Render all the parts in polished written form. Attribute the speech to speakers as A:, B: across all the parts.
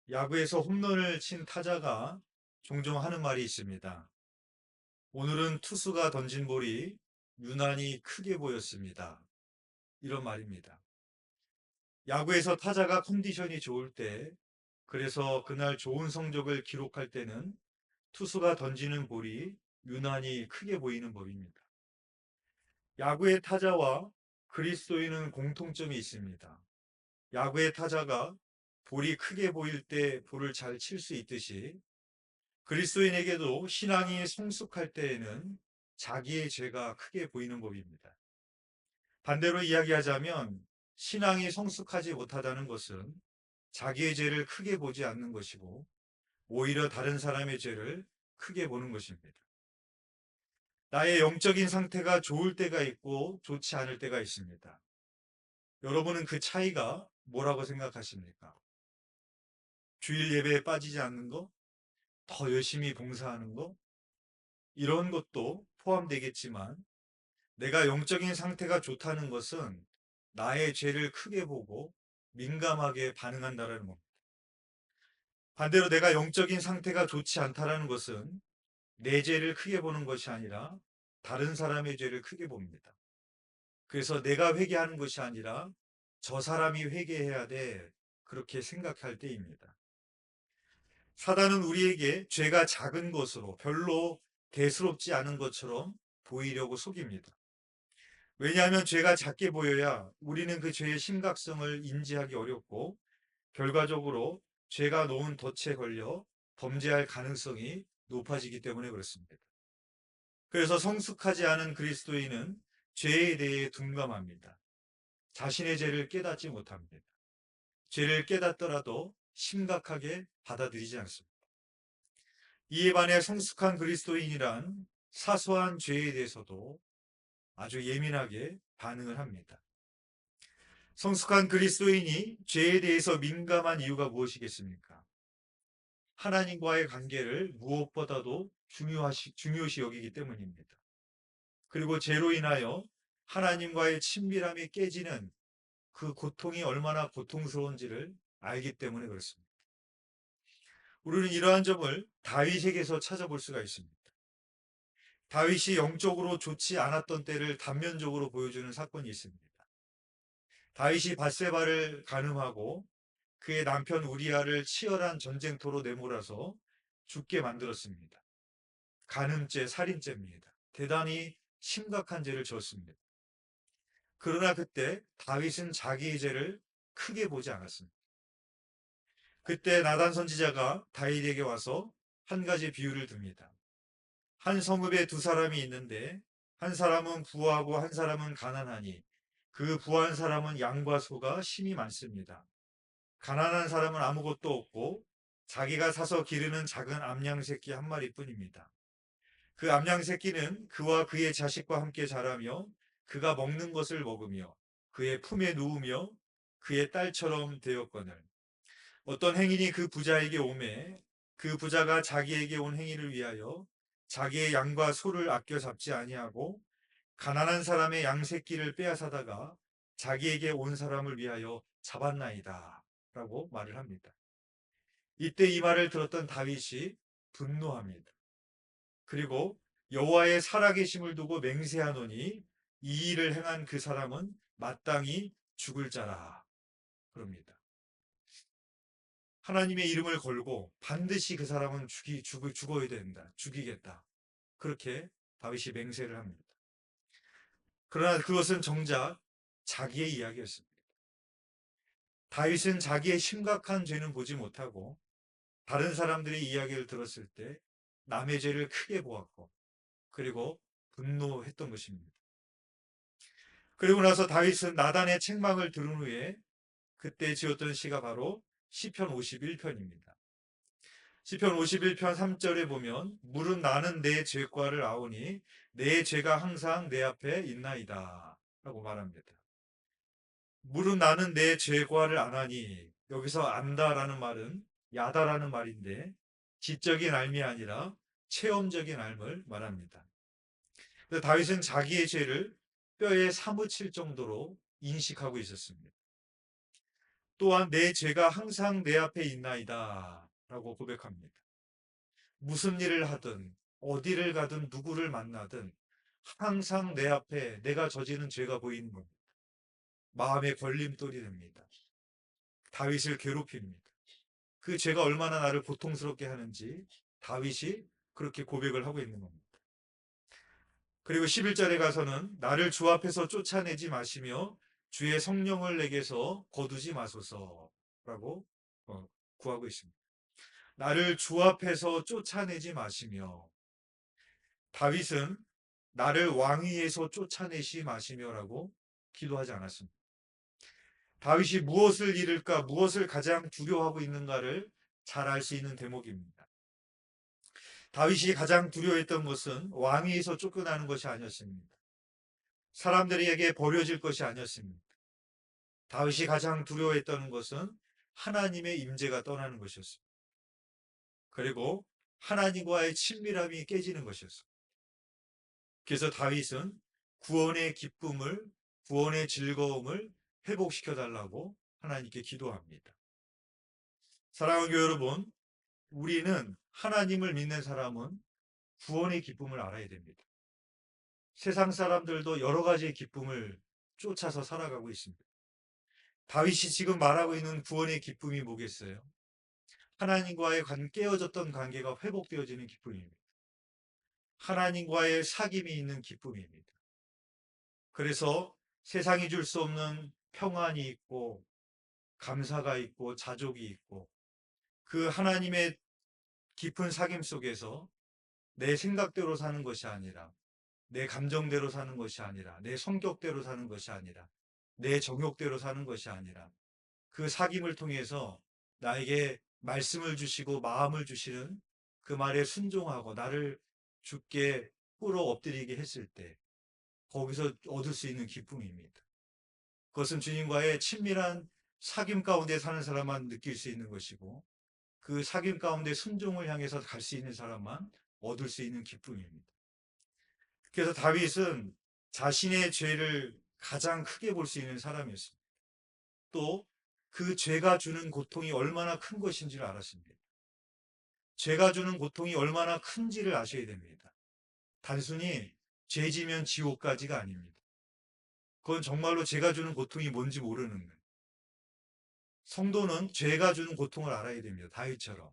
A: 야구에서 홈런을 친 타자가 종종 하는 말이 있습니다. 오늘은 투수가 던진 볼이 유난히 크게 보였습니다. 이런 말입니다. 야구에서 타자가 컨디션이 좋을 때, 그래서 그날 좋은 성적을 기록할 때는 투수가 던지는 볼이 유난히 크게 보이는 법입니다. 야구의 타자와 그리스도인은 공통점이 있습니다. 야구의 타자가 볼이 크게 보일 때 볼을 잘 칠 수 있듯이 그리스도인에게도 신앙이 성숙할 때에는 자기의 죄가 크게 보이는 법입니다. 반대로 이야기하자면 신앙이 성숙하지 못하다는 것은 자기의 죄를 크게 보지 않는 것이고 오히려 다른 사람의 죄를 크게 보는 것입니다. 나의 영적인 상태가 좋을 때가 있고 좋지 않을 때가 있습니다. 여러분은 그 차이가 뭐라고 생각하십니까? 주일 예배에 빠지지 않는 거? 더 열심히 봉사하는 거? 이런 것도 포함되겠지만 내가 영적인 상태가 좋다는 것은 나의 죄를 크게 보고 민감하게 반응한다는 겁니다. 반대로 내가 영적인 상태가 좋지 않다는 것은 내 죄를 크게 보는 것이 아니라 다른 사람의 죄를 크게 봅니다. 그래서 내가 회개하는 것이 아니라 저 사람이 회개해야 돼. 그렇게 생각할 때입니다. 사단은 우리에게 죄가 작은 것으로 별로 대수롭지 않은 것처럼 보이려고 속입니다. 왜냐하면 죄가 작게 보여야 우리는 그 죄의 심각성을 인지하기 어렵고 결과적으로 죄가 놓은 덫에 걸려 범죄할 가능성이 높아지기 때문에 그렇습니다. 그래서 성숙하지 않은 그리스도인은 죄에 대해 둔감합니다. 자신의 죄를 깨닫지 못합니다. 죄를 깨닫더라도 심각하게 받아들이지 않습니다. 이에 반해 성숙한 그리스도인이란 사소한 죄에 대해서도 아주 예민하게 반응을 합니다. 성숙한 그리스도인이 죄에 대해서 민감한 이유가 무엇이겠습니까? 하나님과의 관계를 무엇보다도 중요시 여기기 때문입니다. 그리고 죄로 인하여 하나님과의 친밀함이 깨지는 그 고통이 얼마나 고통스러운지를 알기 때문에 그렇습니다. 우리는 이러한 점을 다윗에게서 찾아볼 수가 있습니다. 다윗이 영적으로 좋지 않았던 때를 단면적으로 보여주는 사건이 있습니다. 다윗이 밧세바를 간음하고 그의 남편 우리아를 치열한 전쟁터로 내몰아서 죽게 만들었습니다. 간음죄, 살인죄입니다. 대단히 심각한 죄를 지었습니다. 그러나 그때 다윗은 자기의 죄를 크게 보지 않았습니다. 그때 나단 선지자가 다윗에게 와서 한 가지 비유를 듭니다. 한 성읍에 두 사람이 있는데 한 사람은 부하고 한 사람은 가난하니 그 부한 사람은 양과 소가 심이 많습니다. 가난한 사람은 아무것도 없고 자기가 사서 기르는 작은 암양 새끼 한 마리뿐입니다. 그 암양 새끼는 그와 그의 자식과 함께 자라며 그가 먹는 것을 먹으며 그의 품에 누우며 그의 딸처럼 되었거늘 어떤 행인이 그 부자에게 오매 그 부자가 자기에게 온 행인을 위하여 자기의 양과 소를 아껴 잡지 아니하고 가난한 사람의 양 새끼를 빼앗아다가 자기에게 온 사람을 위하여 잡았나이다 라고 말을 합니다. 이때 이 말을 들었던 다윗이 분노합니다. 그리고 여호와의 살아계심을 두고 맹세하노니 이 일을 행한 그 사람은 마땅히 죽을 자라 그럽니다. 하나님의 이름을 걸고 반드시 그 사람은 죽어야 된다. 죽이겠다. 그렇게 다윗이 맹세를 합니다. 그러나 그것은 정작 자기의 이야기였습니다. 다윗은 자기의 심각한 죄는 보지 못하고 다른 사람들의 이야기를 들었을 때 남의 죄를 크게 보았고 그리고 분노했던 것입니다. 그리고 나서 다윗은 나단의 책망을 들은 후에 그때 지었던 시가 바로 시편 51편입니다. 시편 51편 3절에 보면 물은 나는 내 죄과를 아오니 내 죄가 항상 내 앞에 있나이다 라고 말합니다. 물은 나는 내 죄과를 안하니 여기서 안다라는 말은 야다라는 말인데 지적인 알미 아니라 체험적인 알을 말합니다. 그래서 다윗은 자기의 죄를 뼈에 사무칠 정도로 인식하고 있었습니다. 또한 내 죄가 항상 내 앞에 있나이다 라고 고백합니다. 무슨 일을 하든 어디를 가든 누구를 만나든 항상 내 앞에 내가 저지른 죄가 보이는 겁니다. 마음의 걸림돌이 됩니다. 다윗을 괴롭힙니다. 그 죄가 얼마나 나를 고통스럽게 하는지 다윗이 그렇게 고백을 하고 있는 겁니다. 그리고 11절에 가서는 나를 주 앞에서 쫓아내지 마시며 주의 성령을 내게서 거두지 마소서라고 구하고 있습니다. 나를 주 앞에서 쫓아내지 마시며, 다윗은 나를 왕위에서 쫓아내지 마시며라고 기도하지 않았습니다. 다윗이 무엇을 잃을까, 무엇을 가장 두려워하고 있는가를 잘 알 수 있는 대목입니다. 다윗이 가장 두려워했던 것은 왕위에서 쫓겨나는 것이 아니었습니다. 사람들에게 버려질 것이 아니었습니다. 다윗이 가장 두려워했던 것은 하나님의 임재가 떠나는 것이었습니다. 그리고 하나님과의 친밀함이 깨지는 것이었습니다. 그래서 다윗은 구원의 기쁨을, 구원의 즐거움을 회복시켜 달라고 하나님께 기도합니다. 사랑하는 교회 여러분, 우리는 하나님을 믿는 사람은 구원의 기쁨을 알아야 됩니다. 세상 사람들도 여러 가지의 기쁨을 쫓아서 살아가고 있습니다. 다윗이 지금 말하고 있는 구원의 기쁨이 뭐겠어요? 하나님과의 깨어졌던 관계가 회복되어지는 기쁨입니다. 하나님과의 사귐이 있는 기쁨입니다. 그래서 세상이 줄 수 없는 평안이 있고 감사가 있고 자족이 있고, 그 하나님의 깊은 사귐 속에서 내 생각대로 사는 것이 아니라, 내 감정대로 사는 것이 아니라, 내 성격대로 사는 것이 아니라, 내 정욕대로 사는 것이 아니라, 그 사귐을 통해서 나에게 말씀을 주시고 마음을 주시는 그 말에 순종하고 나를 주께 꿇어 엎드리게 했을 때 거기서 얻을 수 있는 기쁨입니다. 그것은 주님과의 친밀한 사귐 가운데 사는 사람만 느낄 수 있는 것이고, 그 사귐 가운데 순종을 향해서 갈 수 있는 사람만 얻을 수 있는 기쁨입니다. 그래서 다윗은 자신의 죄를 가장 크게 볼 수 있는 사람이었습니다. 또 그 죄가 주는 고통이 얼마나 큰 것인지를 알았습니다. 죄가 주는 고통이 얼마나 큰지를 아셔야 됩니다. 단순히 죄 지면 지옥까지가 아닙니다. 그건 정말로 죄가 주는 고통이 뭔지 모르는 거예요. 성도는 죄가 주는 고통을 알아야 됩니다. 다윗처럼.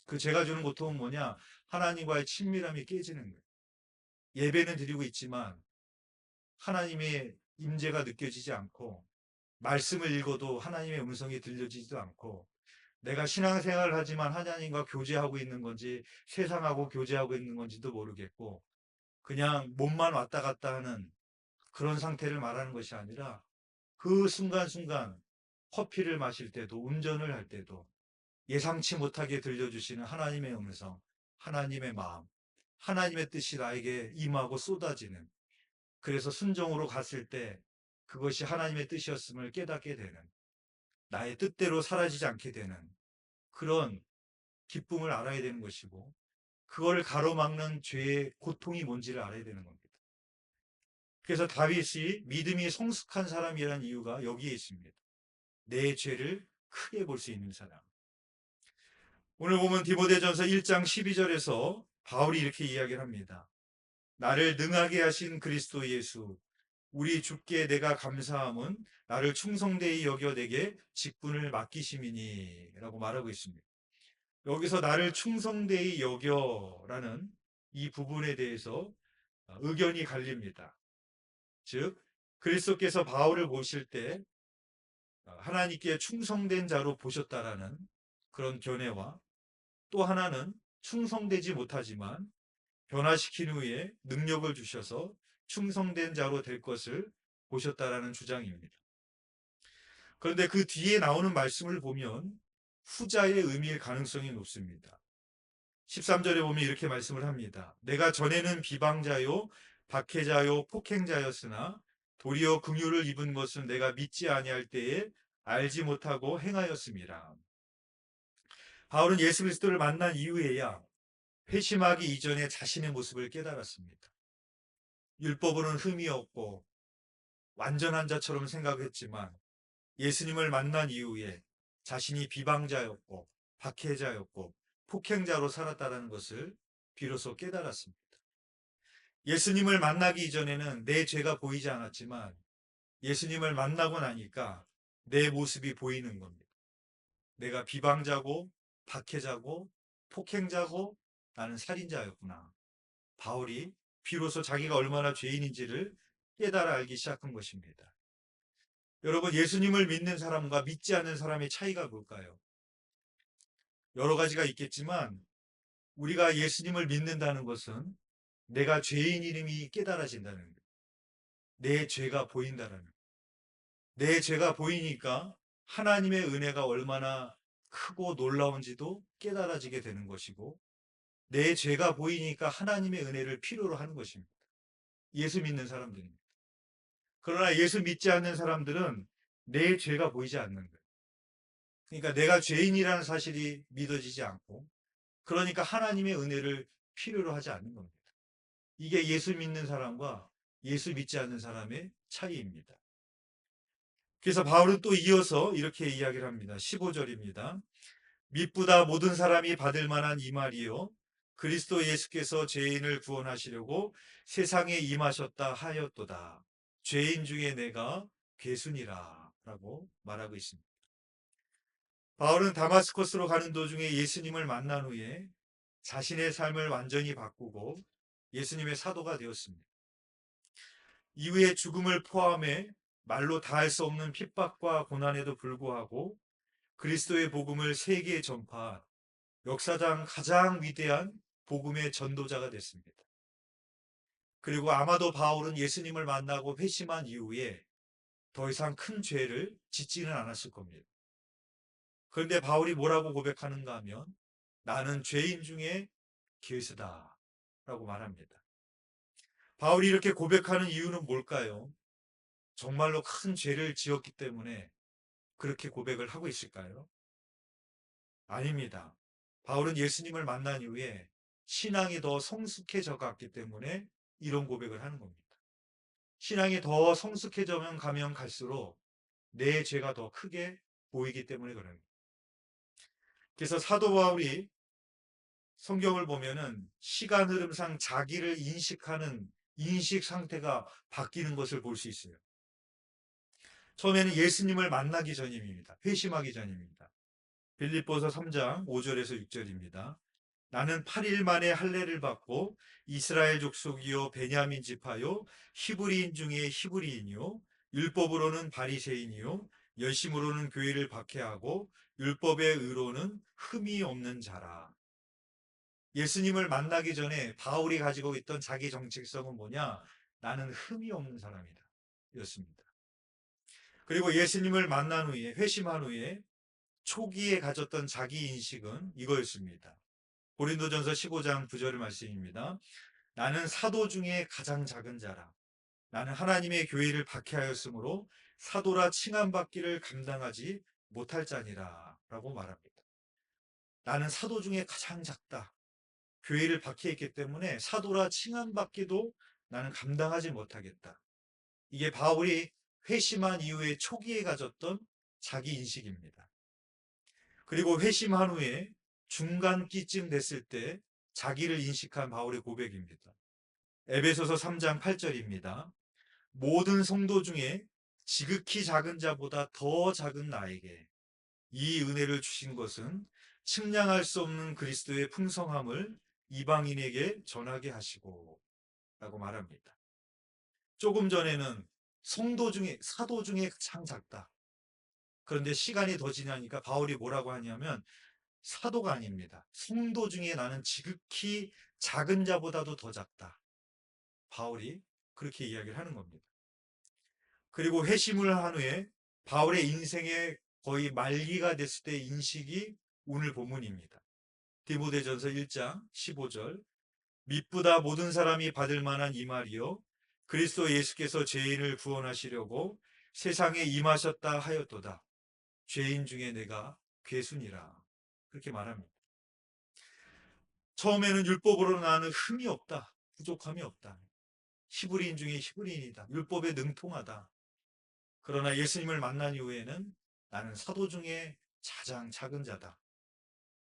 A: 그 죄가 주는 고통은 뭐냐? 하나님과의 친밀함이 깨지는 거예요. 예배는 드리고 있지만 하나님의 임재가 느껴지지 않고, 말씀을 읽어도 하나님의 음성이 들려지지도 않고, 내가 신앙생활을 하지만 하나님과 교제하고 있는 건지 세상하고 교제하고 있는 건지도 모르겠고, 그냥 몸만 왔다 갔다 하는 그런 상태를 말하는 것이 아니라, 그 순간순간 커피를 마실 때도, 운전을 할 때도 예상치 못하게 들려주시는 하나님의 음성, 하나님의 마음, 하나님의 뜻이 나에게 임하고 쏟아지는, 그래서 순종으로 갔을 때 그것이 하나님의 뜻이었음을 깨닫게 되는, 나의 뜻대로 사라지지 않게 되는 그런 기쁨을 알아야 되는 것이고, 그걸 가로막는 죄의 고통이 뭔지를 알아야 되는 겁니다. 그래서 다윗이 믿음이 성숙한 사람이라는 이유가 여기에 있습니다. 내 죄를 크게 볼 수 있는 사람. 오늘 보면 디모데전서 1장 12절에서 바울이 이렇게 이야기를 합니다. 나를 능하게 하신 그리스도 예수, 우리 주께 내가 감사함은 나를 충성되이 여겨 내게 직분을 맡기심이니 라고 말하고 있습니다. 여기서 나를 충성되이 여겨라는 이 부분에 대해서 의견이 갈립니다. 즉, 그리스도께서 바울을 보실 때 하나님께 충성된 자로 보셨다라는 그런 견해와, 또 하나는 충성되지 못하지만 변화시킨 후에 능력을 주셔서 충성된 자로 될 것을 보셨다라는 주장입니다. 그런데 그 뒤에 나오는 말씀을 보면 후자의 의미일 가능성이 높습니다. 13절에 보면 이렇게 말씀을 합니다. 내가 전에는 비방자요 박해자요 폭행자였으나 도리어 긍휼을 입은 것은 내가 믿지 아니할 때에 알지 못하고 행하였습니다. 바울은 예수 그리스도를 만난 이후에야 회심하기 이전에 자신의 모습을 깨달았습니다. 율법으로는 흠이 없고 완전한 자처럼 생각했지만 예수님을 만난 이후에 자신이 비방자였고 박해자였고 폭행자로 살았다는 것을 비로소 깨달았습니다. 예수님을 만나기 이전에는 내 죄가 보이지 않았지만 예수님을 만나고 나니까 내 모습이 보이는 겁니다. 내가 비방자고 박해자고 폭행자고 나는 살인자였구나. 바울이 비로소 자기가 얼마나 죄인인지를 깨달아 알기 시작한 것입니다. 여러분, 예수님을 믿는 사람과 믿지 않는 사람의 차이가 뭘까요? 여러 가지가 있겠지만 우리가 예수님을 믿는다는 것은 내가 죄인 이름이 깨달아진다는 거예요. 내 죄가 보인다는 거예요. 내 죄가 보이니까 하나님의 은혜가 얼마나 크고 놀라운지도 깨달아지게 되는 것이고, 내 죄가 보이니까 하나님의 은혜를 필요로 하는 것입니다. 예수 믿는 사람들입니다. 그러나 예수 믿지 않는 사람들은 내 죄가 보이지 않는 거예요. 그러니까 내가 죄인이라는 사실이 믿어지지 않고, 그러니까 하나님의 은혜를 필요로 하지 않는 겁니다. 이게 예수 믿는 사람과 예수 믿지 않는 사람의 차이입니다. 그래서 바울은 또 이어서 이렇게 이야기를 합니다. 15절입니다. 미쁘다 모든 사람이 받을 만한 이 말이요 그리스도 예수께서 죄인을 구원하시려고 세상에 임하셨다 하였도다. 죄인 중에 내가 괴순이라 라고 말하고 있습니다. 바울은 다마스커스로 가는 도중에 예수님을 만난 후에 자신의 삶을 완전히 바꾸고 예수님의 사도가 되었습니다. 이후에 죽음을 포함해 말로 다할 수 없는 핍박과 고난에도 불구하고 그리스도의 복음을 세계에 전파한 역사상 가장 위대한 복음의 전도자가 됐습니다. 그리고 아마도 바울은 예수님을 만나고 회심한 이후에 더 이상 큰 죄를 짓지는 않았을 겁니다. 그런데 바울이 뭐라고 고백하는가 하면 나는 죄인 중에 괴수다 라고 말합니다. 바울이 이렇게 고백하는 이유는 뭘까요? 정말로 큰 죄를 지었기 때문에 그렇게 고백을 하고 있을까요? 아닙니다. 바울은 예수님을 만난 이후에 신앙이 더 성숙해져 갔기 때문에 이런 고백을 하는 겁니다. 신앙이 더 성숙해져면 가면 갈수록 내 죄가 더 크게 보이기 때문에 그런 거예요. 그래서 사도 바울이 성경을 보면은 시간 흐름상 자기를 인식하는 인식 상태가 바뀌는 것을 볼 수 있어요. 처음에는 예수님을 만나기 전입니다. 회심하기 전입니다. 빌립보서 3장 5절에서 6절입니다. 나는 8일 만에 할례를 받고 이스라엘 족속이요 베냐민 지파요 히브리인 중에 히브리인이요 율법으로는 바리새인이요 열심으로는 교회를 박해하고 율법의 의로는 흠이 없는 자라. 예수님을 만나기 전에 바울이 가지고 있던 자기 정체성은 뭐냐? 나는 흠이 없는 사람이다. 였습니다. 그리고 예수님을 만난 후에 회심한 후에 초기에 가졌던 자기 인식은 이거였습니다. 고린도전서 15장 9절 말씀입니다. 나는 사도 중에 가장 작은 자라. 나는 하나님의 교회를 박해하였으므로 사도라 칭함받기를 감당하지 못할 자니라 라고 말합니다. 나는 사도 중에 가장 작다. 교회를 박해했기 때문에 사도라 칭함받기도 나는 감당하지 못하겠다. 이게 바울이 회심한 이후에 초기에 가졌던 자기 인식입니다. 그리고 회심한 후에 중간기쯤 됐을 때 자기를 인식한 바울의 고백입니다. 에베소서 3장 8절입니다. 모든 성도 중에 지극히 작은 자보다 더 작은 나에게 이 은혜를 주신 것은 측량할 수 없는 그리스도의 풍성함을 이방인에게 전하게 하시고 라고 말합니다. 조금 전에는 성도 중에 사도 중에 가장 작다. 그런데 시간이 더 지나니까 바울이 뭐라고 하냐면 사도가 아닙니다. 성도 중에 나는 지극히 작은 자보다도 더 작다. 바울이 그렇게 이야기를 하는 겁니다. 그리고 회심을 한 후에 바울의 인생의 거의 말기가 됐을 때 인식이 오늘 본문입니다. 디모데전서 1장 15절 미쁘다 모든 사람이 받을 만한 이 말이요 그리스도 예수께서 죄인을 구원하시려고 세상에 임하셨다 하였도다. 죄인 중에 내가 괴순이라 그렇게 말합니다. 처음에는 율법으로 나는 흠이 없다. 부족함이 없다. 히브리인 중에 히브리인이다. 율법에 능통하다. 그러나 예수님을 만난 이후에는 나는 사도 중에 가장 작은 자다.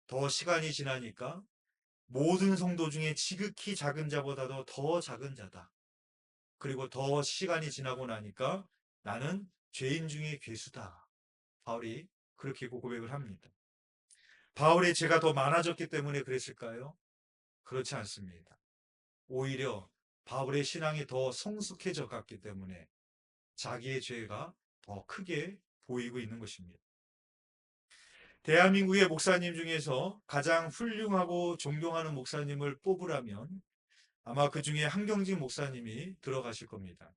A: 더 시간이 지나니까 모든 성도 중에 지극히 작은 자보다도 더 작은 자다. 그리고 더 시간이 지나고 나니까 나는 죄인 중에 괴수다. 바울이 그렇게 고백을 합니다. 바울의 죄가 더 많아졌기 때문에 그랬을까요? 그렇지 않습니다. 오히려 바울의 신앙이 더 성숙해져 갔기 때문에 자기의 죄가 더 크게 보이고 있는 것입니다. 대한민국의 목사님 중에서 가장 훌륭하고 존경하는 목사님을 뽑으라면 아마 그 중에 한경직 목사님이 들어가실 겁니다.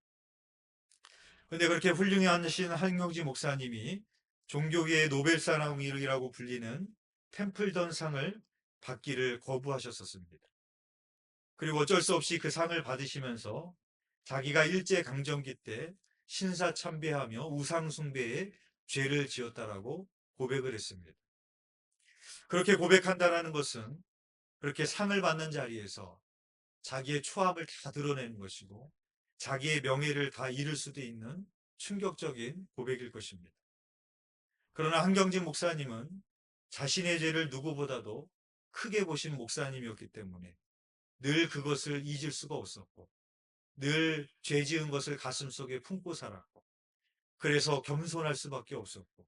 A: 그런데 그렇게 훌륭하신 한경직 목사님이 종교계의 노벨상이라고 불리는 템플던 상을 받기를 거부하셨었습니다. 그리고 어쩔 수 없이 그 상을 받으시면서 자기가 일제강점기 때 신사참배하며 우상숭배에 죄를 지었다라고 고백을 했습니다. 그렇게 고백한다는 것은 그렇게 상을 받는 자리에서 자기의 초함을 다 드러내는 것이고 자기의 명예를 다 잃을 수도 있는 충격적인 고백일 것입니다. 그러나 한경진 목사님은 자신의 죄를 누구보다도 크게 보신 목사님이었기 때문에 늘 그것을 잊을 수가 없었고 늘 죄 지은 것을 가슴속에 품고 살았고 그래서 겸손할 수밖에 없었고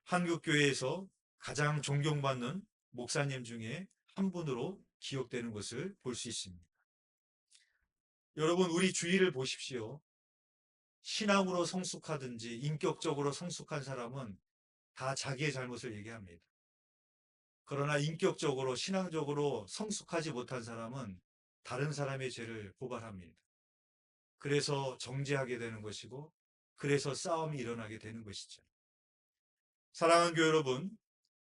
A: 한국교회에서 가장 존경받는 목사님 중에 한 분으로 기억되는 것을 볼 수 있습니다. 여러분 우리 주위를 보십시오. 신앙으로 성숙하든지 인격적으로 성숙한 사람은 다 자기의 잘못을 얘기합니다. 그러나 인격적으로 신앙적으로 성숙하지 못한 사람은 다른 사람의 죄를 고발합니다. 그래서 정죄하게 되는 것이고 그래서 싸움이 일어나게 되는 것이죠. 사랑하는 교회 여러분,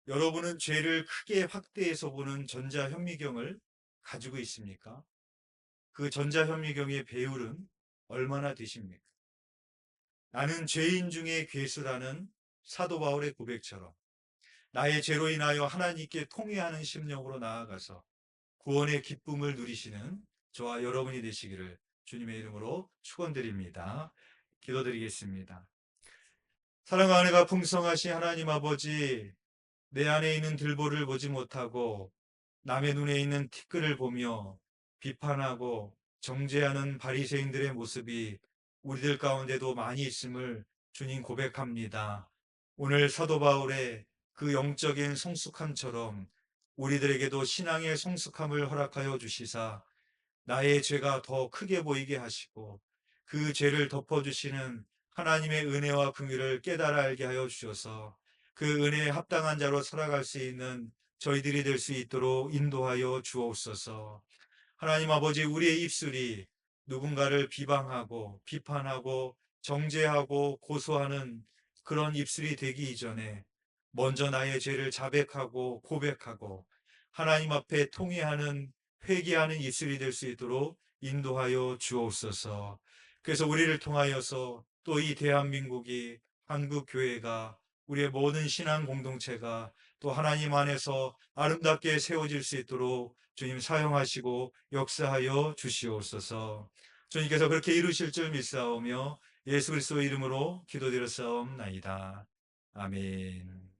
A: 여러분은 죄를 크게 확대해서 보는 전자현미경을 가지고 있습니까? 그 전자현미경의 배율은 얼마나 되십니까? 나는 죄인 중에 괴수라는 사도 바울의 고백처럼 나의 죄로 인하여 하나님께 통회하는 심령으로 나아가서 구원의 기쁨을 누리시는 저와 여러분이 되시기를 주님의 이름으로 축원드립니다. 기도드리겠습니다. 사랑과 은혜가 풍성하신 하나님 아버지, 내 안에 있는 들보를 보지 못하고 남의 눈에 있는 티끌을 보며 비판하고 정죄하는 바리새인들의 모습이 우리들 가운데도 많이 있음을 주님 고백합니다. 오늘 사도 바울의 그 영적인 성숙함처럼 우리들에게도 신앙의 성숙함을 허락하여 주시사 나의 죄가 더 크게 보이게 하시고 그 죄를 덮어주시는 하나님의 은혜와 긍휼을 깨달아 알게 하여 주셔서 그 은혜에 합당한 자로 살아갈 수 있는 저희들이 될 수 있도록 인도하여 주옵소서. 하나님 아버지, 우리의 입술이 누군가를 비방하고 비판하고 정죄하고 고소하는 그런 입술이 되기 이전에 먼저 나의 죄를 자백하고 고백하고 하나님 앞에 통회하는 회개하는 입술이 될 수 있도록 인도하여 주옵소서. 그래서 우리를 통하여서 또 이 대한민국이 한국 교회가 우리의 모든 신앙 공동체가 또 하나님 안에서 아름답게 세워질 수 있도록 주님 사용하시고 역사하여 주시옵소서. 주님께서 그렇게 이루실 줄 믿사오며 예수 그리스도 이름으로 기도드렸사옵나이다. 아멘.